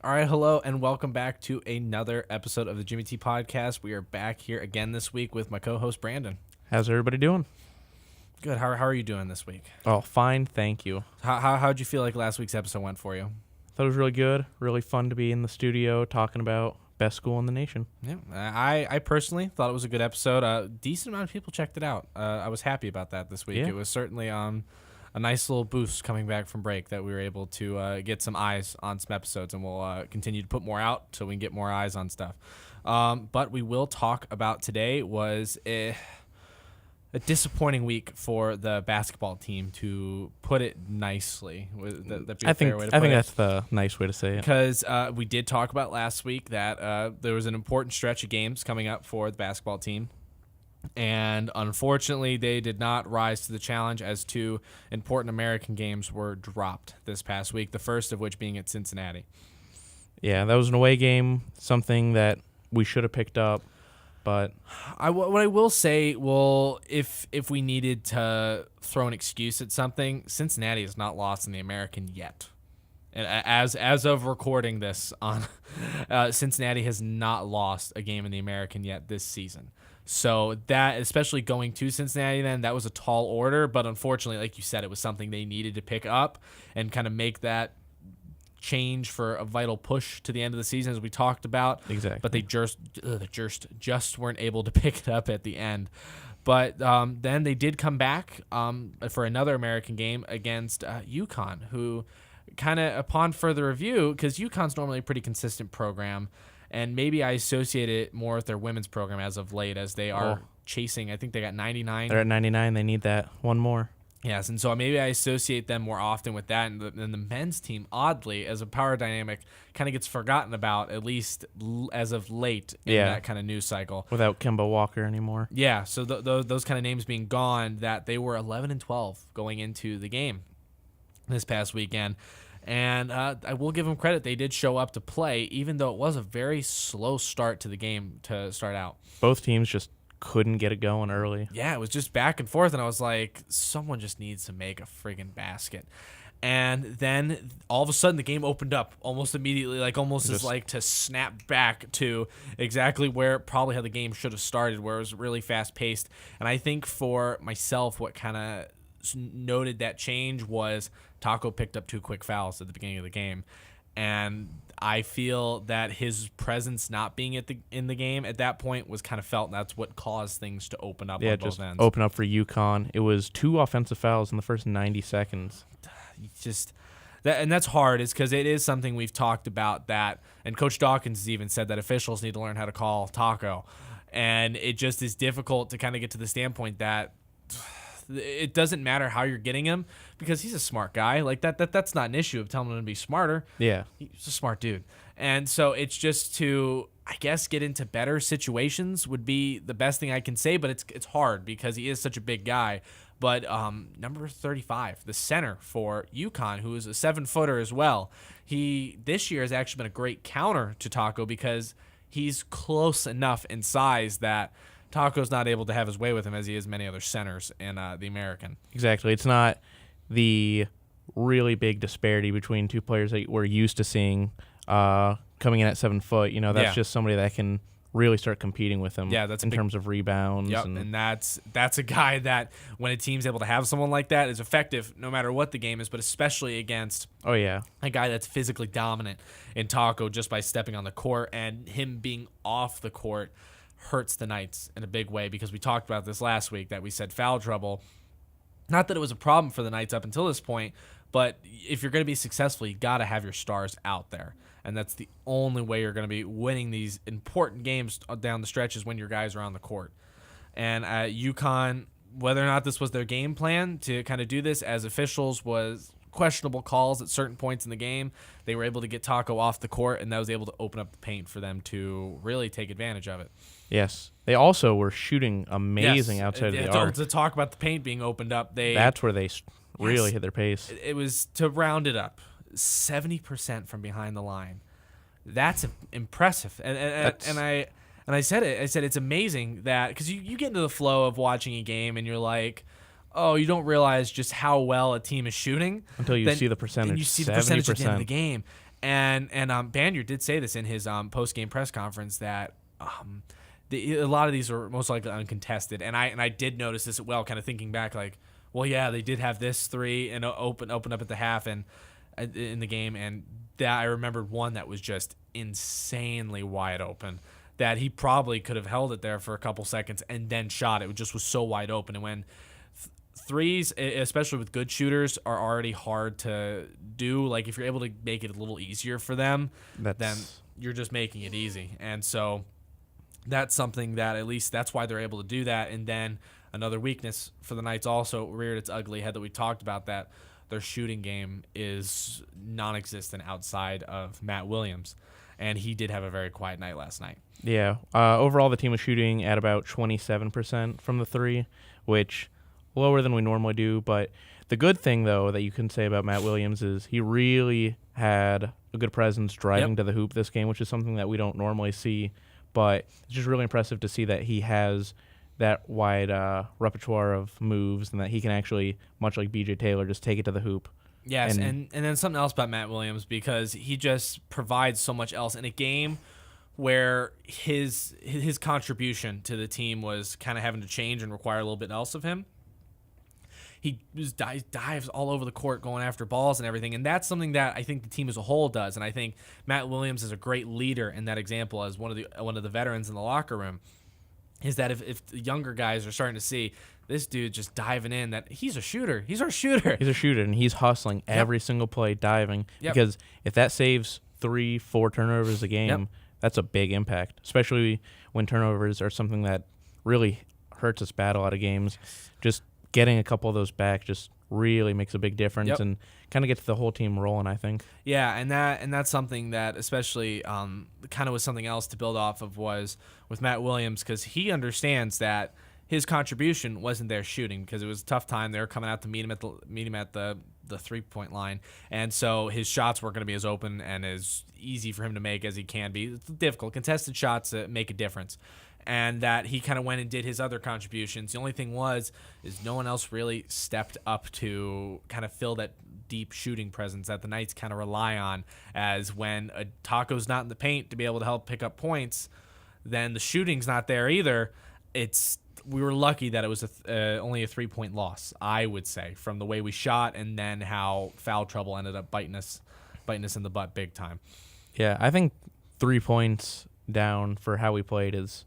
All right, hello, and welcome back to another episode of the Jimmy T Podcast. We are back here again this week with my co-host, Brandon. How's everybody doing? Good. How are you doing this week? Oh, fine, thank you. How'd you feel like last week's episode went for you? Thought it was really good, really fun to be in the studio talking about best school in the nation. Yeah, I personally thought it was a good episode. A decent amount of people checked it out. I was happy about that this week. Yeah. It was certainly a nice little boost coming back from break that we were able to get some eyes on some episodes, and we'll continue to put more out so we can get more eyes on stuff. But we will talk about today was a disappointing week for the basketball team, to put it nicely. I think that's the nice way to say it. Because we did talk about last week that there was an important stretch of games coming up for the basketball team. And unfortunately, they did not rise to the challenge, as two important American games were dropped this past week, the first of which being at Cincinnati. Yeah, that was an away game, something that we should have picked up, but What I will say, well, if we needed to throw an excuse at something, Cincinnati has not lost in the American yet. And as of recording this, on Cincinnati has not lost a game in the American yet this season. So that, especially going to Cincinnati, then that was a tall order. But unfortunately, like you said, it was something they needed to pick up and kind of make that change for a vital push to the end of the season, as we talked about. Exactly. But they just weren't able to pick it up at the end. But then they did come back for another American game against UConn, who kind of, upon further review, because UConn's normally a pretty consistent program, and maybe I associate it more with their women's program as of late, as they are chasing. I think they got 99. They're at 99. They need that one more. Yes, and so maybe I associate them more often with that. And the men's team, oddly, as a power dynamic, kind of gets forgotten about, at least as of late in that kind of news cycle. Without Kemba Walker anymore. Yeah, so those kind of names being gone, that they were 11-12 going into the game this past weekend. And I will give them credit. They did show up to play, even though it was a very slow start to the game to start out. Both teams just couldn't get it going early. Yeah, it was just back and forth, and I was like, someone just needs to make a friggin' basket. And then all of a sudden the game opened up almost immediately, like almost as like to snap back to exactly where probably how the game should have started, where it was really fast-paced. And I think for myself, what kind of noted that change was Taco picked up 2 quick fouls at the beginning of the game, and I feel that his presence not being in the game at that point was kind of felt, and that's what caused things to open up on both ends. Open up for UConn. It was 2 offensive fouls in the first 90 seconds. And that's hard, is because it is something we've talked about, that, and Coach Dawkins has even said that officials need to learn how to call Taco, and it just is difficult to kind of get to the standpoint that it doesn't matter how you're getting him, because he's a smart guy. Like that's not an issue of telling him to be smarter. Yeah. He's a smart dude. And so it's just to, I guess, get into better situations would be the best thing I can say, but it's hard because he is such a big guy. But number 35, the center for UConn, who is a 7-footer as well, he this year has actually been a great counter to Taco, because he's close enough in size that Taco's not able to have his way with him as he is many other centers in the American. Exactly. It's not the really big disparity between two players that we're used to seeing coming in at 7 foot. That's just somebody that can really start competing with him terms of rebounds. Yep, and that's a guy that, when a team's able to have someone like that, is effective no matter what the game is, but especially against a guy that's physically dominant in Taco just by stepping on the court, and him being off the court hurts the Knights in a big way, because we talked about this last week, that we said foul trouble. Not that it was a problem for the Knights up until this point, but if you're going to be successful, you got to have your stars out there. And that's the only way you're going to be winning these important games down the stretch, is when your guys are on the court. And UConn, whether or not this was their game plan to kind of do this, as officials was questionable calls at certain points in the game, they were able to get Taco off the court, and that was able to open up the paint for them to really take advantage of it. Yes. They also were shooting amazing outside of the arc. To talk about the paint being opened up, that's where they really hit their pace. It was, to round it up, 70% from behind the line. That's impressive. And I said it. I said it's amazing that, because you get into the flow of watching a game and you're like, oh, you don't realize just how well a team is shooting until you see the percentage. And you see the percentage at the end of the game. And Banyard did say this in his post game press conference that a lot of these are most likely uncontested. And I did notice this as well, kind of thinking back, like, well, yeah, they did have this three and open up at the half and in the game, and that I remembered one that was just insanely wide open that he probably could have held it there for a couple seconds and then shot it. It just was so wide open. And when threes, especially with good shooters, are already hard to do, like if you're able to make it a little easier for them, then you're just making it easy. And so that's something that at least that's why they're able to do that. And then another weakness for the Knights also reared its ugly head that we talked about, that their shooting game is non-existent outside of Matt Williams. And he did have a very quiet night last night. Yeah. Overall, the team was shooting at about 27% from the three, which lower than we normally do. But the good thing, though, that you can say about Matt Williams is he really had a good presence driving to the hoop this game, which is something that we don't normally see. But it's just really impressive to see that he has that wide repertoire of moves and that he can actually, much like B.J. Taylor, just take it to the hoop. Yes, and then something else about Matt Williams, because he just provides so much else in a game where his contribution to the team was kind of having to change and require a little bit else of him. He dives all over the court going after balls and everything, and that's something that I think the team as a whole does. And I think Matt Williams is a great leader in that example as one of the veterans in the locker room. Is that if the younger guys are starting to see this dude just diving in, that he's a shooter. He's our shooter. He's a shooter, and he's hustling every single play, diving. Because if that saves 3-4 turnovers a game, that's a big impact, especially when turnovers are something that really hurts us bad a lot of games. Just getting a couple of those back just really makes a big difference and kind of gets the whole team rolling, I think. Yeah, and that's something that especially kind of was something else to build off of was with Matt Williams, because he understands that his contribution wasn't there shooting, because it was a tough time. They were coming out to meet him at the 3-point line, and so his shots weren't going to be as open and as easy for him to make as he can be. It's difficult. Contested shots that make a difference. And that he kind of went and did his other contributions. The only thing is no one else really stepped up to kind of fill that deep shooting presence that the Knights kind of rely on, as when a Taco's not in the paint to be able to help pick up points, then the shooting's not there either. We were lucky that it was only a 3-point loss, I would say, from the way we shot and then how foul trouble ended up biting us in the butt big time. Yeah, I think 3 points down for how we played is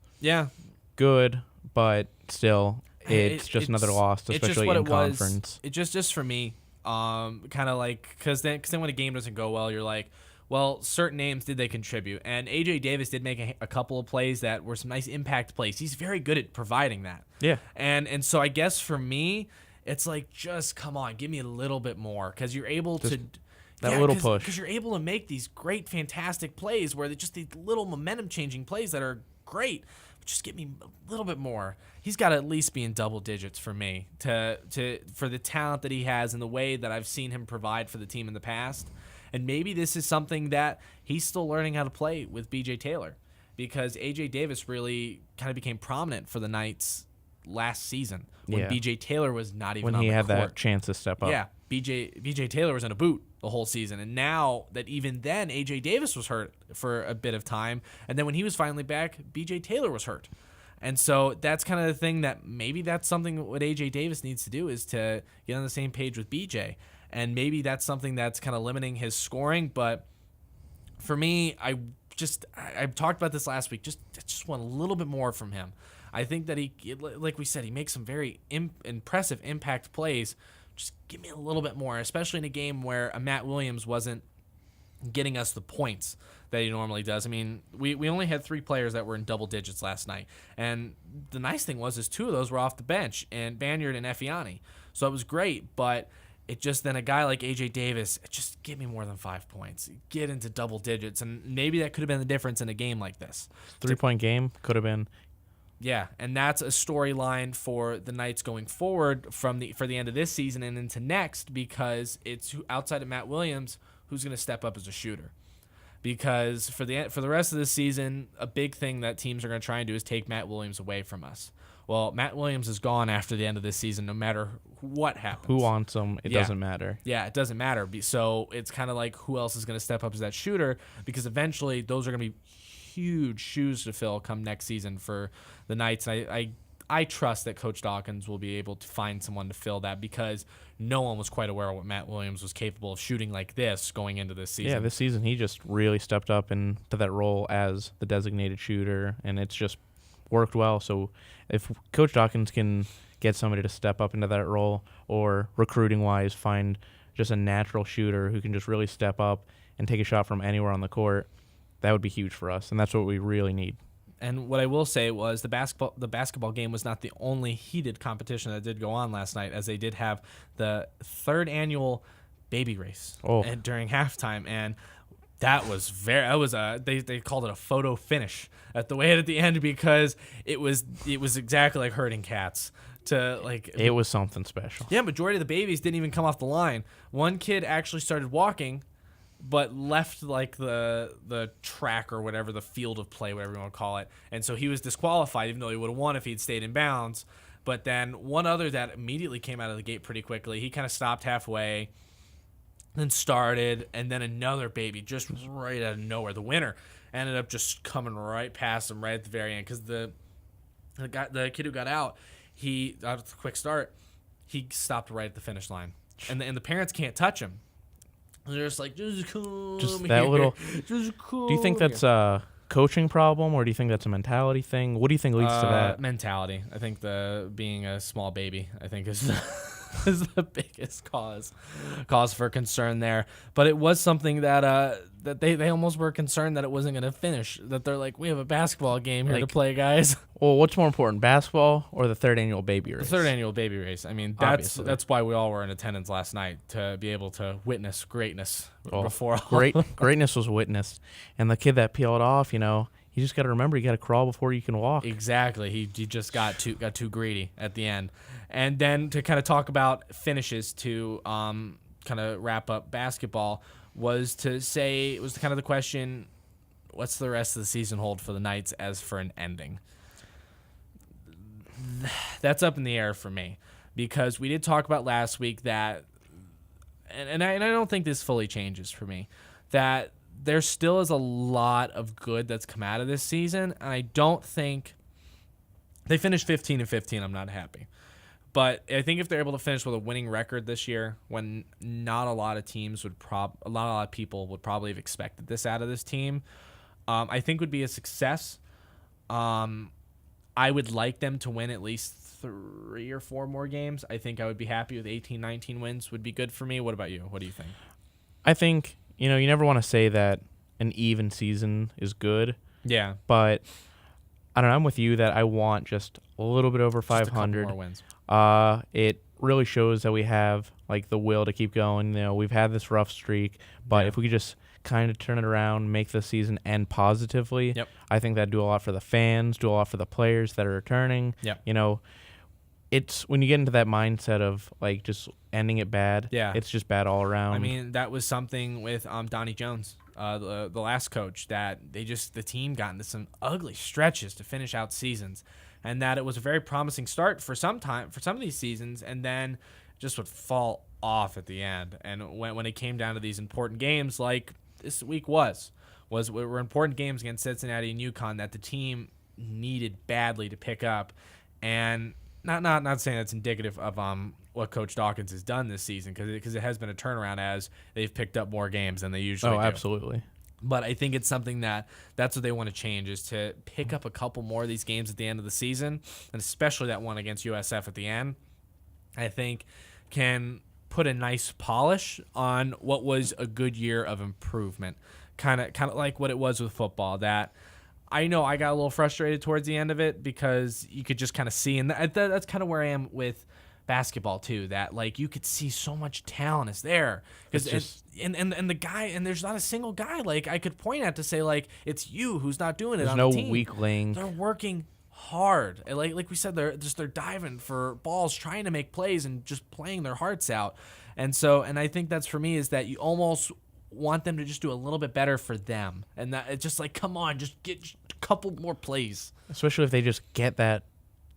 good, but still, it's just another loss, especially in conference. It just for me, kind of like, because then when a game doesn't go well, you're like, well, certain names, did they contribute? And A.J. Davis did make a couple of plays that were some nice impact plays. He's very good at providing that. Yeah. And so I guess for me, it's like, just come on, give me a little bit more, because you're able to... That little push. Because you're able to make these great, fantastic plays where they're just these little momentum-changing plays that are great. Just give me a little bit more. He's got to at least be in double digits for me for the talent that he has and the way that I've seen him provide for the team in the past. And maybe this is something that he's still learning how to play with B.J. Taylor, because A.J. Davis really kind of became prominent for the Knights last season when B.J. Taylor was not even on the court. When he had that chance to step up. Yeah, B.J. Taylor was in a boot the whole season, and now that even then A.J. Davis was hurt for a bit of time, and then when he was finally back, B.J. Taylor was hurt. And so that's kind of the thing that maybe that's something what A.J. Davis needs to do, is to get on the same page with B.J., and maybe that's something that's kind of limiting his scoring. But for me, I talked about this last week, just want a little bit more from him. I think that he, like we said, he makes some very impressive impact plays. Just give me a little bit more, especially in a game where a Matt Williams wasn't getting us the points that he normally does. I mean, we only had 3 players that were in double digits last night. And the nice thing is 2 of those were off the bench, and Banyard and Effiani. So it was great, but it just, then a guy like A.J. Davis, just give me more than 5 points. Get into double digits, and maybe that could have been the difference in a game like this. 3-point game could have been. Yeah, and that's a storyline for the Knights going forward for the end of this season and into next, because it's outside of Matt Williams who's going to step up as a shooter. Because for the rest of the season, a big thing that teams are going to try and do is take Matt Williams away from us. Well, Matt Williams is gone after the end of this season, no matter what happens. Who wants him? It doesn't matter. Yeah, it doesn't matter. So it's kind of like who else is going to step up as that shooter, because eventually those are going to be huge shoes to fill come next season for the Knights. I trust that Coach Dawkins will be able to find someone to fill that, because no one was quite aware of what Matt Williams was capable of shooting like this going into this season. Yeah, this season he just really stepped up into that role as the designated shooter, and it's just worked well. So if Coach Dawkins can get somebody to step up into that role, or recruiting-wise find just a natural shooter who can just really step up and take a shot from anywhere on the court, that would be huge for us, and that's what we really need. And what I will say was the basketball game was not the only heated competition that did go on last night, as they did have the third annual baby race during halftime, and that was they called it a photo finish at the end, because it was exactly like herding cats. It was something special. Yeah, majority of the babies didn't even come off the line. One kid actually started walking, but left like the track or whatever, the field of play, whatever you want to call it. And so he was disqualified, even though he would have won if he'd stayed in bounds. But then one other that immediately came out of the gate pretty quickly, he kind of stopped halfway, then started, and then another baby just right out of nowhere. The winner ended up just coming right past him right at the very end, because the kid who got out, he out of the quick start, he stopped right at the finish line. And the parents can't touch him. They're just like, just cool. Just that little. Just cool. Do you think that's a coaching problem, or do you think that's a mentality thing? What do you think leads to that? Mentality. I think being a small baby, I think is the biggest cause for concern there. But it was something that they almost were concerned that it wasn't going to finish. That they're like, we have a basketball game here to play, guys. Well, what's more important, basketball or the third annual baby race? The third annual baby race. I mean, that's why we all were in attendance last night, to be able to witness greatness before all. Greatness was witnessed. And the kid that peeled off, you just got to remember, you got to crawl before you can walk. Exactly. He just got too greedy at the end. And then to kind of talk about finishes to kind of wrap up basketball, was to say, it was kind of the question, what's the rest of the season hold for the Knights as for an ending? That's up in the air for me, because we did talk about last week that, and I don't think this fully changes for me, that there still is a lot of good that's come out of this season, and I don't think they finished 15-15. I'm not happy. But I think if they're able to finish with a winning record this year, when not a lot of teams a lot of people would probably have expected this out of this team, I think would be a success. I would like them to win at least 3 or 4 more games. I think I would be happy with 18, 19 wins would be good for me. What about you? What do you think? I think, you never want to say that an even season is good. Yeah. But I don't know. I'm with you that I want just a little bit over 500. Just a couple more wins. It really shows that we have the will to keep going. We've had this rough streak, but if we could just kind of turn it around, make the season end positively, I think that'd do a lot for the fans, do a lot for the players that are returning. It's when you get into that mindset of just ending it bad. It's just bad all around. I mean, that was something with Donnie Jones, the last coach, that the team got into some ugly stretches to finish out seasons. And that it was a very promising start for some of these seasons, and then just would fall off at the end. And when it came down to these important games, like this week were important games against Cincinnati and UConn that the team needed badly to pick up. And not saying that's indicative of what Coach Dawkins has done this season, because it has been a turnaround as they've picked up more games than they usually do. Oh, absolutely. But I think it's something that's what they want to change, is to pick up a couple more of these games at the end of the season, and especially that one against USF at the end, I think can put a nice polish on what was a good year of improvement. Kind of like what it was with football, that I know I got a little frustrated towards the end of it, because you could just kind of see, and that's kind of where I am with basketball too, that you could see so much talent is there, because and the guy, and there's not a single guy I could point at to say it's you who's not doing it. There's on no the team. weak link. They're working hard, and like we said, they're diving for balls, trying to make plays, and just playing their hearts out. And I think that's, for me, is that you almost want them to just do a little bit better for them, and that it's just come on, just get a couple more plays, especially if they just get that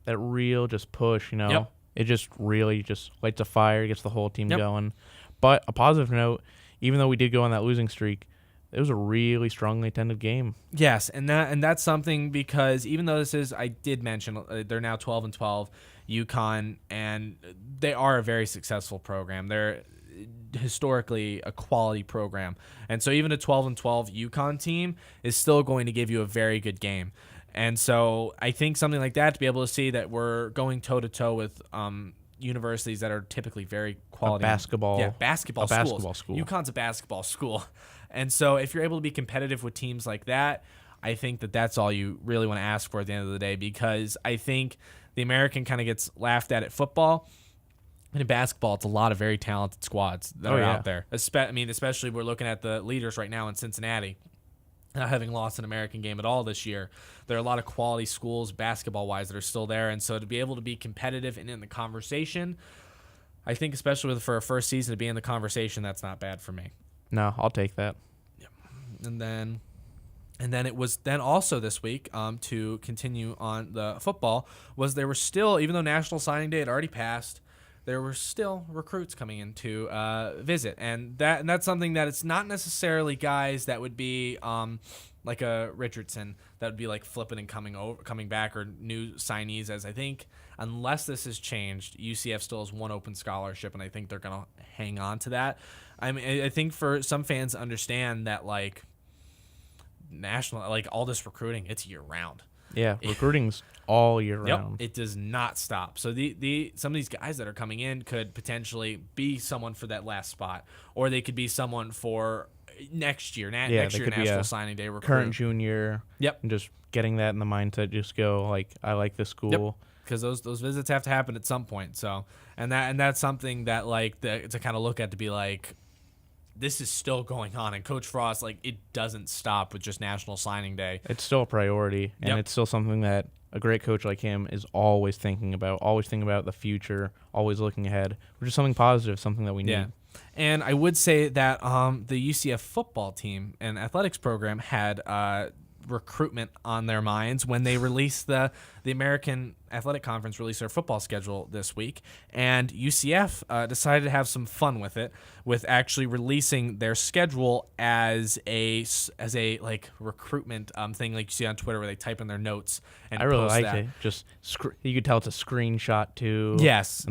that real just push, Yep. It just really just lights a fire, gets the whole team going. But a positive note, even though we did go on that losing streak, it was a really strongly attended game. Yes, and that's something, because even though I did mention they're now 12-12, UConn, and they are a very successful program. They're historically a quality program, and so even a 12-12 UConn team is still going to give you a very good game. And so I think something like that, to be able to see that we're going toe to toe with universities that are typically very quality basketball school. UConn's a basketball school, and so if you're able to be competitive with teams like that, I think that's all you really want to ask for at the end of the day, because I think the American kind of gets laughed at football. And in basketball, it's a lot of very talented squads that are out there. Especially we're looking at the leaders right now in Cincinnati, not having lost an American game at all this year. There are a lot of quality schools basketball-wise that are still there, and so to be able to be competitive and in the conversation, I think especially for a first season to be in the conversation, that's not bad for me. No, I'll take that. Yep. And then it was then also this week, to continue on the football, was there were still, even though National Signing Day had already passed, there were still recruits coming in to visit, and that's something that it's not necessarily guys that would be like a Richardson that would be like flipping and coming back, or new signees, as I think, unless this has changed, UCF still has one open scholarship, and I think they're gonna hang on to that. I think for some fans to understand that, like, national, like, all this recruiting, it's year round. Yeah, recruiting's all year round. It does not stop. So some of these guys that are coming in could potentially be someone for that last spot, or they could be someone for next year. Next year, National Signing Day recruit. Current junior. Yep. And just getting that in the mindset, just go like, I like this school. Yep. Because those visits have to happen at some point. So and that's something that, like, to kind of look at, to be like, this is still going on. And Coach Frost, like, it doesn't stop with just National Signing Day. It's still a priority, and it's still something that a great coach like him is always thinking about the future, always looking ahead, which is something positive, something that we need. Yeah. And I would say that the UCF football team and athletics program had recruitment on their minds when they released the American Athletic Conference released their football schedule this week, and UCF decided to have some fun with it, with actually releasing their schedule as a like recruitment thing, like you see on Twitter, where they type in their notes. And I really liked that. it. Just you could tell it's a screenshot too. Yes.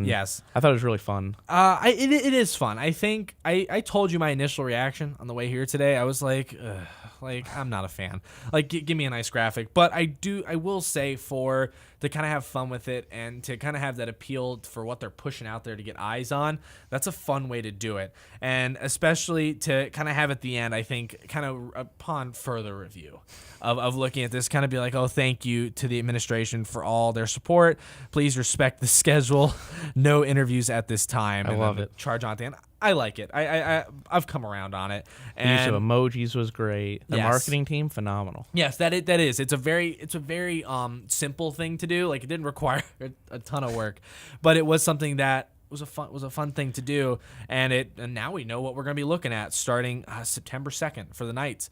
I thought it was really fun. It is fun. I think I told you my initial reaction on the way here today. I was like, ugh. Like, I'm not a fan. Like, give me a nice graphic. But I will say, to kind of have fun with it and to kind of have that appeal for what they're pushing out there to get eyes on, that's a fun way to do it. And especially to kind of have at the end, I think, kind of upon further review of looking at this, kind of be like, oh, thank you to the administration for all their support. Please respect the schedule. No interviews at this time. I love it. Charge on at the end. I like it. I've come around on it. The use of emojis was great. The marketing team, phenomenal. Yes, that is. It's a very simple thing to do. Like, it didn't require a ton of work, but it was something that was a fun thing to do. And now we know what we're going to be looking at starting September 2nd for the Knights.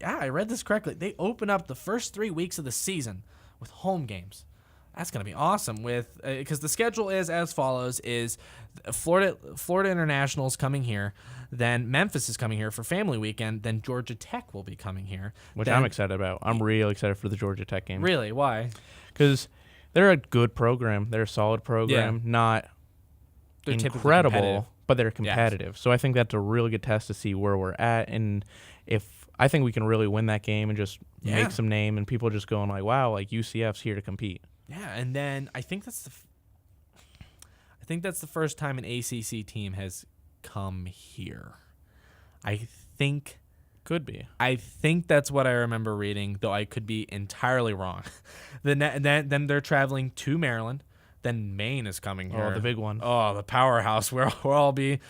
I read this correctly, they open up the first 3 weeks of the season with home games. That's going to be awesome, with because the schedule is as follows: is Florida International is coming here, then Memphis is coming here for family weekend, then Georgia Tech will be coming here, which I'm excited about. I'm really excited for the Georgia Tech game. Really? Why? Because they're a good program. They're a solid program. Not incredible, but they're competitive. Yes. So I think that's a really good test to see where we're at, and if I think we can really win that game and just make some name, and people just going like, wow, like UCF's here to compete. Yeah, and then I think that's the first time an ACC team has come here. I think could be. I think that's what I remember reading, though I could be entirely wrong. Then they're traveling to Maryland. Then Maine is coming here. Oh, the big one. Oh, the powerhouse where we'll all be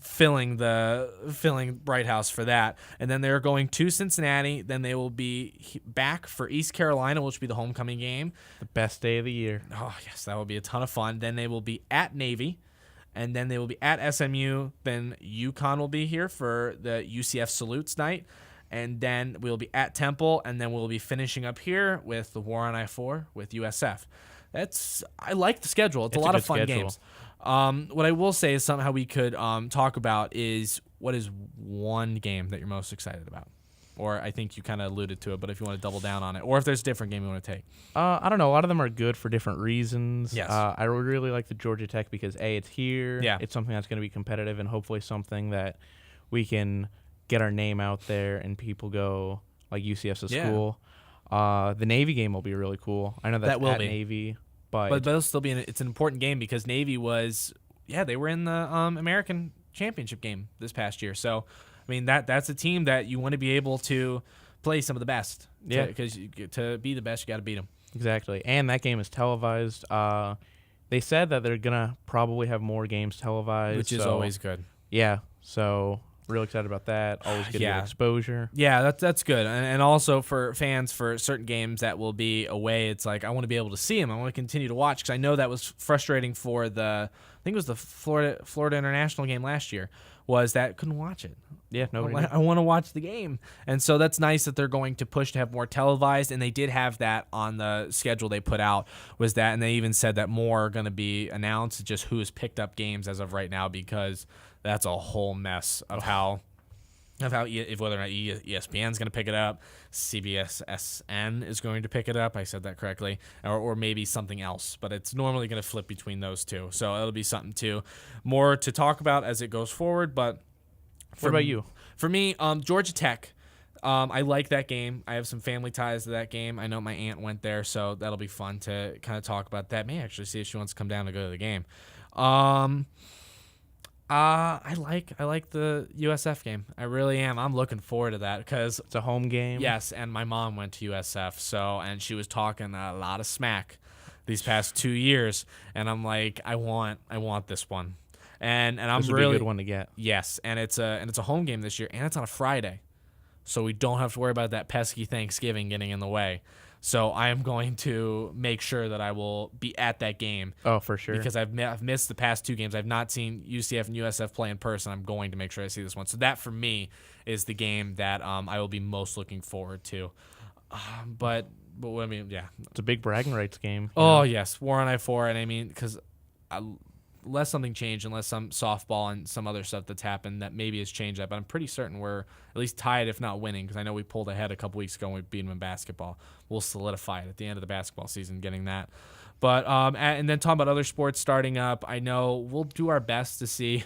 filling Bright House for that. And then they're going to Cincinnati. Then they will be back for East Carolina, which will be the homecoming game. The best day of the year. Oh, yes, that will be a ton of fun. Then they will be at Navy. And then they will be at SMU. Then UConn will be here for the UCF Salutes night. And then we'll be at Temple. And then we'll be finishing up here with the War on I-4 with USF. I like the schedule. It's a lot of fun games. What I will say is somehow we could talk about is what is one game that you're most excited about? Or I think you kind of alluded to it, but if you want to double down on it, or if there's a different game you want to take. I don't know. A lot of them are good for different reasons. Yes. I really like the Georgia Tech because, A, it's here. Yeah. It's something that's going to be competitive and hopefully something that we can get our name out there and people go, like UCF's a school. The Navy game will be really cool. I know that's that will at be. Navy. But it'll still be it's an important game because Navy was, they were in the American Championship game this past year. So, I mean, that's a team that you want to be able to play some of the best. Yeah. Because to be the best, you got to beat them. Exactly. And that game is televised. They said that they're going to probably have more games televised. Which is always good. Yeah. So, real excited about that. Always getting good exposure. Yeah, that's good. And also for fans, for certain games that will be away, it's like I want to be able to see them. I want to continue to watch because I know that was frustrating for I think it was the Florida International game last year, was that couldn't watch it. Yeah, nobody. I want to watch the game. And so that's nice that they're going to push to have more televised, and they did have that on the schedule they put out, was that, and they even said that more are going to be announced, just who has picked up games as of right now, because that's a whole mess of whether or not ESPN is going to pick it up, CBSSN is going to pick it up. I said that correctly, or maybe something else. But it's normally going to flip between those two, so it'll be something more to talk about as it goes forward. But what about you? For me, Georgia Tech. I like that game. I have some family ties to that game. I know my aunt went there, so that'll be fun to kind of talk about that. May actually see if she wants to come down to go to the game. I like the USF game. I really am. I'm looking forward to that because it's a home game. Yes, and my mom went to USF, and she was talking a lot of smack these past 2 years, and I'm like, I want this one, and I'm this would really be a good one to get. Yes, and it's a home game this year, and it's on a Friday, so we don't have to worry about that pesky Thanksgiving getting in the way. So I am going to make sure that I will be at that game. Oh, for sure. Because I've missed the past 2 games. I've not seen UCF and USF play in person. I'm going to make sure I see this one. So that, for me, is the game that I will be most looking forward to. But I mean, yeah. It's a big bragging rights game. Oh, yes. War on I-4. And I mean, because unless something changed, unless some softball and some other stuff that's happened that maybe has changed that, but I'm pretty certain we're at least tied, if not winning, because I know we pulled ahead a couple weeks ago and we beat them in basketball. We'll solidify it at the end of the basketball season, getting that. But and then talking about other sports starting up, I know we'll do our best to see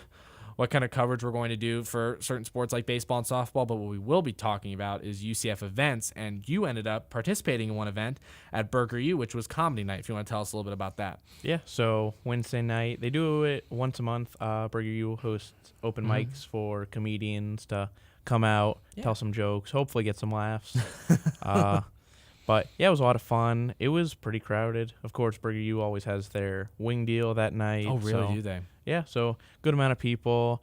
what kind of coverage we're going to do for certain sports like baseball and softball, but what we will be talking about is UCF events, and you ended up participating in one event at Burger U, which was comedy night, if you want to tell us a little bit about that. Yeah, so Wednesday night, they do it once a month. Burger U hosts open mics for comedians to come out, tell some jokes, hopefully get some laughs. But, yeah, it was a lot of fun. It was pretty crowded. Of course, Burger U always has their wing deal that night. Oh, really? Do they? Yeah, so good amount of people.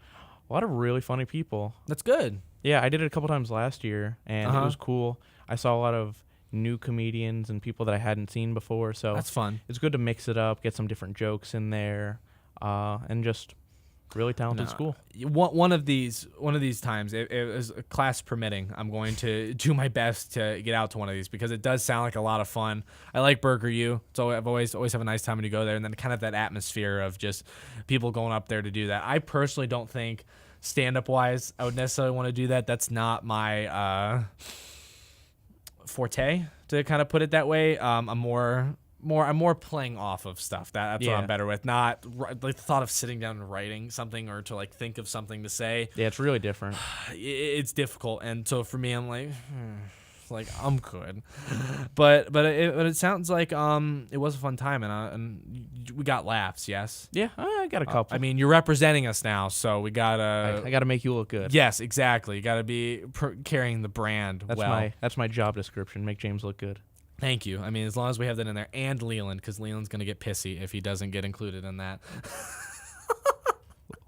A lot of really funny people. That's good. Yeah, I did it a couple times last year, and it was cool. I saw a lot of new comedians and people that I hadn't seen before. So that's fun. It's good to mix it up, get some different jokes in there, and just really talented school. One of these times, it was class permitting, I'm going to do my best to get out to one of these because it does sound like a lot of fun. I like Burger U, so I've always have a nice time when you go there, and then kind of that atmosphere of just people going up there to do that. I personally don't think stand-up wise I would necessarily want to do that. That's not my forte, to kind of put it that way. I'm more playing off of stuff. That's what I'm better with. Not like the thought of sitting down and writing something or to like think of something to say. Yeah, it's really different. It's difficult, and so for me, I'm like, I'm good. but it sounds like it was a fun time, and we got laughs. Yes. Yeah, I got a couple. I mean, you're representing us now, so we gotta. I gotta make you look good. Yes, exactly. You gotta be carrying the brand. That's my job description. Make James look good. Thank you. I mean, as long as we have that in there, and Leland, because Leland's going to get pissy if he doesn't get included in that.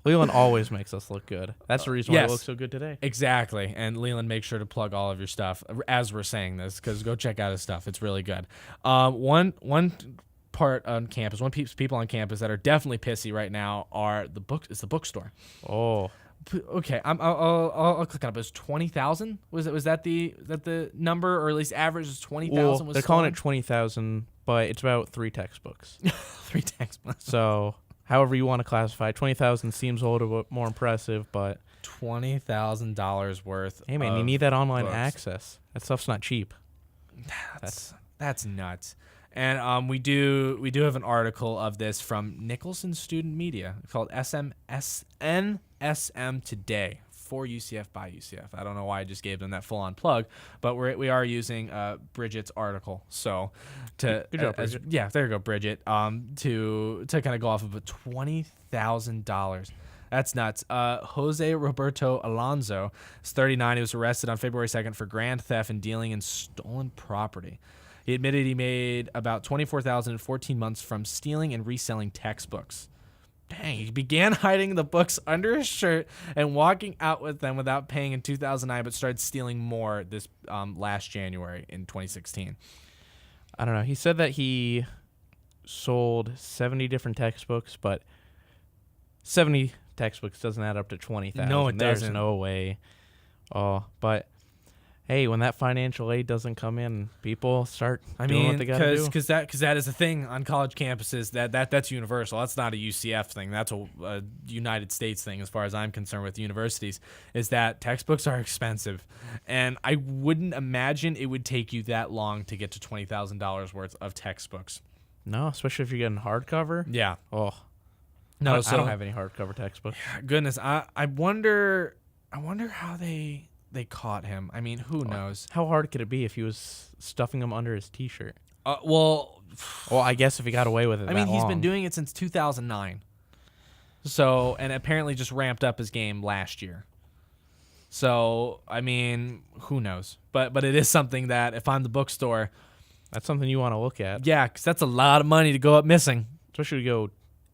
Leland always makes us look good. That's the reason why we look so good today. Exactly. And Leland, make sure to plug all of your stuff as we're saying this, because go check out his stuff. It's really good. One part on campus, people on campus that are definitely pissy right now are the bookstore. Oh. Okay, I'll click on it. It was 20,000. Was that the number, or at least average was 20,000? Well, they're calling it 20,000, but it's about 3 textbooks. 3 textbooks. So, however you want to classify, 20,000 seems a little bit more impressive, but $20,000 worth. Hey man, you need that online books. Access. That stuff's not cheap. That's nuts. And we do have an article of this from Nicholson Student Media called NSM Today for UCF by UCF. I don't know why I just gave them that full-on plug, but we are using Bridget's article. So good job, Bridget. Yeah, there you go, Bridget. To kind of go off of it, $20,000. That's nuts. Jose Roberto Alonso is 39. He was arrested on February 2nd for grand theft and dealing in stolen property. He admitted he made about $24,000 in 14 months from stealing and reselling textbooks. Dang, he began hiding the books under his shirt and walking out with them without paying in 2009, but started stealing more this last January in 2016. I don't know. He said that he sold 70 different textbooks, but 70 textbooks doesn't add up to 20,000. No, it doesn't. There's no way. Oh, but hey, when that financial aid doesn't come in, people start doing what they got to do. Because that is a thing on college campuses. That's universal. That's not a UCF thing. That's a United States thing, as far as I'm concerned with universities, is that textbooks are expensive. And I wouldn't imagine it would take you that long to get to $20,000 worth of textbooks. No, especially if you're getting hardcover. Yeah. Oh. No, I don't have any hardcover textbooks. Goodness, I wonder how they caught him. I mean, who knows? How hard could it be if he was stuffing them under his T-shirt? Well, I guess if he got away with it. I mean, he's been doing it since 2009. So, and apparently just ramped up his game last year. So, I mean, who knows? But it is something that if I'm the bookstore, that's something you want to look at. Yeah, because that's a lot of money to go up missing. Especially to go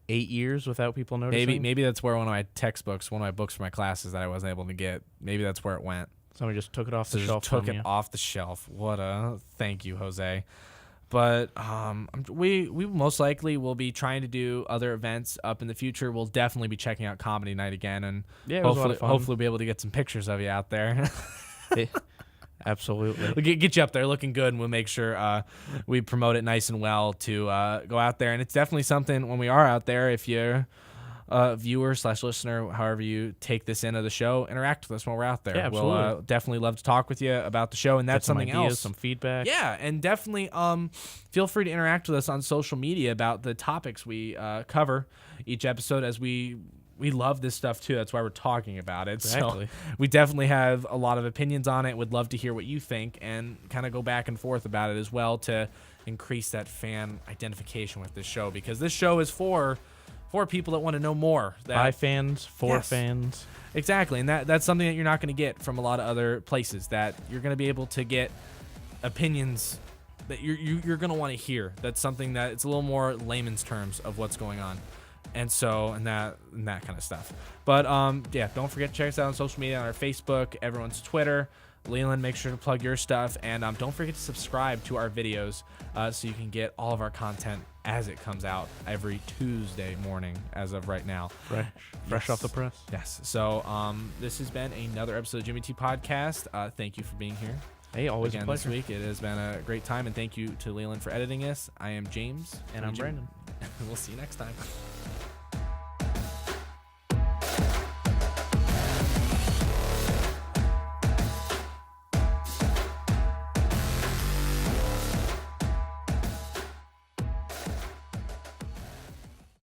8 years without people noticing. Maybe that's where one of my books for my classes that I wasn't able to get, maybe that's where it went. Somebody just took it off the shelf. Took it off the shelf. What a thank you, Jose. But we most likely will be trying to do other events up in the future. We'll definitely be checking out Comedy Night again, and hopefully be able to get some pictures of you out there. Absolutely. We'll get you up there looking good, and we'll make sure we promote it nice and well to go out there. And it's definitely something when we are out there, if you're a viewer/listener, however you take this into the show, interact with us when we're out there. Yeah, absolutely. We'll definitely love to talk with you about the show, and that's something ideas, else. Some feedback. Yeah, and definitely feel free to interact with us on social media about the topics we cover each episode, as we love this stuff too. That's why we're talking about it. Exactly. So we definitely have a lot of opinions on it. Would love to hear what you think and kind of go back and forth about it as well to increase that fan identification with this show, because this show is for people that want to know more. By fans, for fans. Exactly. And that's something that you're not going to get from a lot of other places, that you're going to be able to get opinions that you're going to want to hear. That's something that it's a little more layman's terms of what's going on. And so, and that kind of stuff. But yeah, don't forget to check us out on social media, on our Facebook, everyone's Twitter. Leland, make sure to plug your stuff, and don't forget to subscribe to our videos so you can get all of our content as it comes out every Tuesday morning as of right now. Fresh off the press. Yes. So this has been another episode of Jimmy T Podcast. Thank you for being here. Hey, always again a pleasure. This week. It has been a great time, and thank you to Leland for editing us. I am James. And I'm Brandon. We'll see you next time.